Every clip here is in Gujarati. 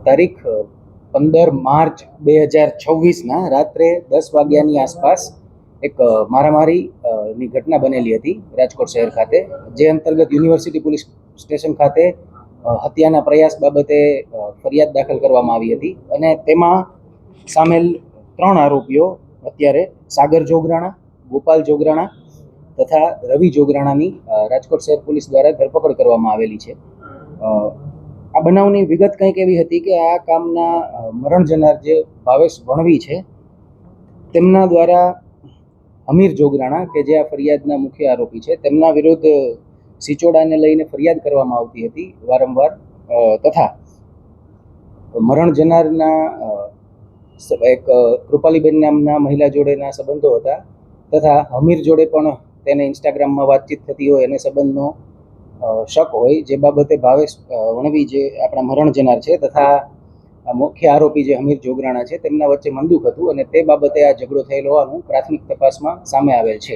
તારીખ 15 માર્ચ 2026 રાત્રે 10 વાગ્યાની આસપાસ એક મારામારીની ઘટના બનેલી હતી રાજકોટ શહેર ખાતે, જે અંતર્ગત યુનિવર્સિટી પોલીસ સ્ટેશન ખાતે હત્યાના પ્રયાસ બાબતે ફરિયાદ દાખલ કરવામાં આવી હતી અને તેમાં સામેલ 3 આરોપીઓ અત્યારે સાગર જોગરાણા, ગોપાલ જોગરાણા તથા રવિ જોગરાણાની રાજકોટ શહેર પોલીસ દ્વારા ધરપકડ કરવામાં આવેલી છે. આ બનાવની વિગત કંઈક એવી હતી કે આ કામના મરણ જનાર જે ભાવેશ વણવી છે તેમના દ્વારા અમીર જોગરાણા કે જે આ ફરિયાદના મુખ્ય આરોપી છે તેમના વિરુદ્ધ સિચોડાને લઈને ફરિયાદ કરવામાં આવતી હતી વારંવાર, તથા મરણ જનારના એક કૃપાલીબેન નામના મહિલા જોડેના સંબંધો હતા તથા અમીર જોડે પણ તેને ઇન્સ્ટાગ્રામમાં વાતચીત થતી હોય અને સંબંધનો શક હોય, જે બાબતે ભાવેશ વણવી જે આપણા મરણ જનાર છે તથા મુખ્ય આરોપી જે અમીર જોગરાણા છે તેમના વચ્ચે મંદુક હતું અને તે બાબતે આ ઝઘડો થયેલો હોવાનું પ્રાથમિક તપાસમાં સામે આવેલ છે.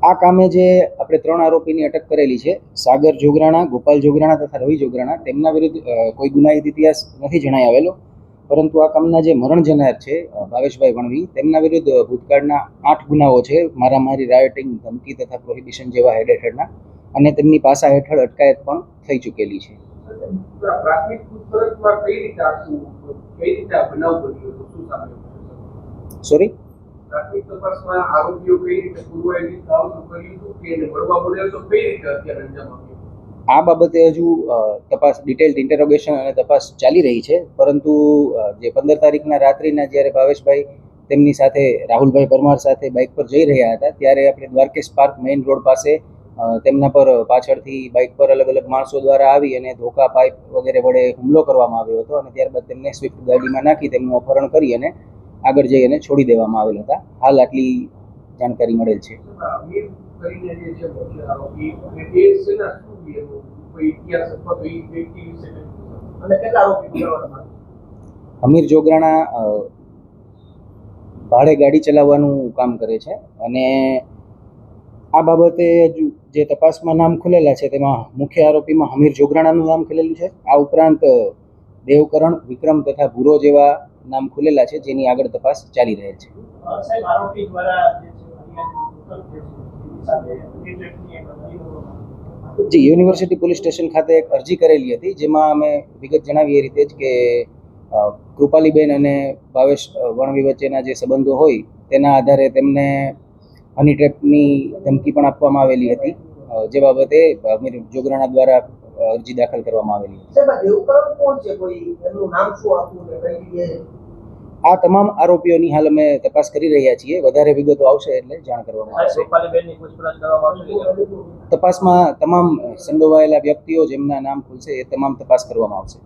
આ કામે જે આપણે 3 આરોપીની અટક કરેલી છે, સાગર જોગરાણા, ગોપાલ જોગરાણા તથા રવિ જોગરાણા, તેમના વિરુદ્ધ કોઈ ગુનાહિત ઇતિહાસ નથી જણાઈ આવેલો, પરંતુ આ કામના જે મરણ જનાર છે ભાવેશભાઈ વણવી તેમના વિરુદ્ધ ભૂતકાળના 8 ગુનાઓ છે, મારામારી, રાયોટિંગ, ધમકી તથા પ્રોહિબિશન જેવા હેડ હેઠળના, અને તેમની પાસા હેઠળ અટકાયત પણ થઈ ચૂકેલી છે. સોરી, આ બાબતે હજુ તપાસ, ડિટેલ્ડ ઇન્ટેરોગેશન અને તપાસ ચાલી રહી છે, પરંતુ જે 15 તારીખના રાત્રિના જ્યારે ભાવેશભાઈ તેમની સાથે રાહુલભાઈ પરમાર સાથે બાઇક પર જઈ રહ્યા હતા ત્યારે આપણે દ્વારકેશ પાર્ક મેઇન રોડ પાસે તેમના પર પાછળથી બાઇક પર અલગ અલગ માણસો દ્વારા આવી અને ધોકા, પાઇપ વગેરે વડે હુમલો કરવામાં આવ્યો હતો અને ત્યારબાદ તેમને સ્વિફ્ટ ગાડીમાં નાખી તેમનું અપહરણ કરી અને આગળ જઈ અને છોડી દેવામાં આવેલ હતા. હાલ આટલી જાણકારી મળેલ છે. અમીર જોગરાણા ભાડે ગાડી ચલાવવાનું કામ કરે છે અને આ બાબતે જે તપાસમાં નામ ખુલેલા છે તેમાં મુખ્ય આરોપીમાં અમીર જોગરાણાનું નામ ખુલેલું છે. આ ઉપરાંત દેવકરણ, વિક્રમ તથા ભૂરો જેવા નામ ખુલેલા છે, જેની આગળ તપાસ ચાલી રહેલ છે. જી, યુનિવર્સિટી પોલીસ સ્ટેશન ખાતે એક અરજી કરેલી હતી, જેમાં અમે વિગત જણાવી એ રીતે જ કે કૃપાલીબેન અને ભાવેશ વણવી વચ્ચેના જે સંબંધો હોય તેના આધારે તેમને હની ટ્રેપની ધમકી પણ આપવામાં આવેલી હતી, જે બાબતે અમીર જોગરાણા દ્વારા અરજી દાખલ કરવામાં આવેલી હતી. આ તમામ આરોપીઓની હાલ અમે તપાસ કરી રહ્યા છીએ. વધારે વિગતો આવશે એટલે જાણ કરવામાં આવશે. તપાસમાં તમામ સંડોવાયેલા વ્યક્તિઓ જેમના નામ ખુલશે એ તમામ તપાસ કરવામાં આવશે.